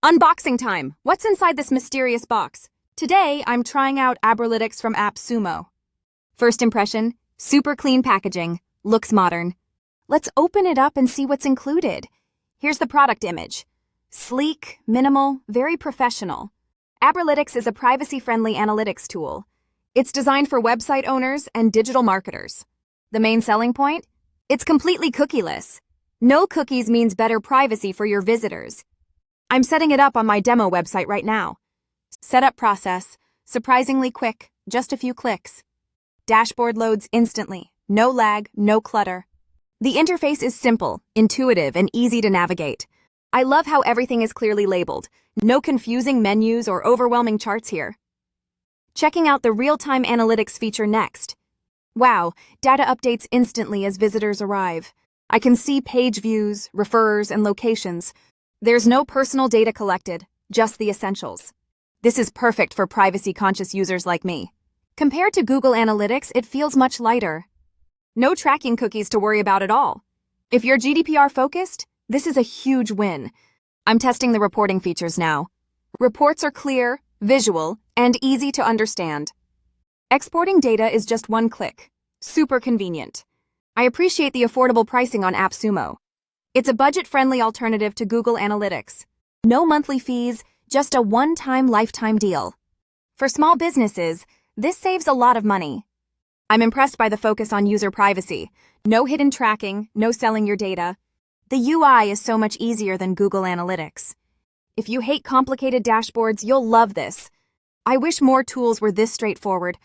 Unboxing time! What's inside this mysterious box? Today, I'm trying out Abralytics from AppSumo. First impression, super clean packaging, looks modern. Let's open it up and see what's included. Here's the product image. Sleek, minimal, very professional. Abralytics is a privacy-friendly analytics tool. It's designed for website owners and digital marketers. The main selling point? It's completely cookieless. No cookies means better privacy for your visitors. I'm setting it up on my demo website right now. Setup process, surprisingly quick, just a few clicks. Dashboard loads instantly, no lag, no clutter. The interface is simple, intuitive, and easy to navigate. I love how everything is clearly labeled. No confusing menus or overwhelming charts here. Checking out the real-time analytics feature next. Wow, data updates instantly as visitors arrive. I can see page views, referrers, and locations. There's no personal data collected, just the essentials. This is perfect for privacy-conscious users like me. Compared to Google Analytics, it feels much lighter. No tracking cookies to worry about at all. If you're GDPR-focused, this is a huge win. I'm testing the reporting features now. Reports are clear, visual, and easy to understand. Exporting data is just one click. Super convenient. I appreciate the affordable pricing on AppSumo. It's a budget-friendly alternative to Google Analytics. No monthly fees, just a one-time lifetime deal. For small businesses, this saves a lot of money. I'm impressed by the focus on user privacy. No hidden tracking, no selling your data. The UI is so much easier than Google Analytics. If you hate complicated dashboards, you'll love this. I wish more tools were this straightforward.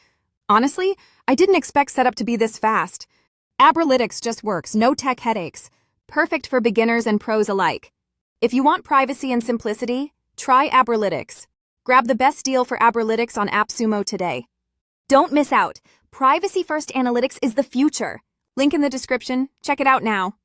Honestly, I didn't expect setup to be this fast. Abralytics just works, no tech headaches. Perfect for beginners and pros alike. If you want privacy and simplicity, try Abralytics. Grab the best deal for Abralytics on AppSumo today. Don't miss out. Privacy-first analytics is the future. Link in the description. Check it out now.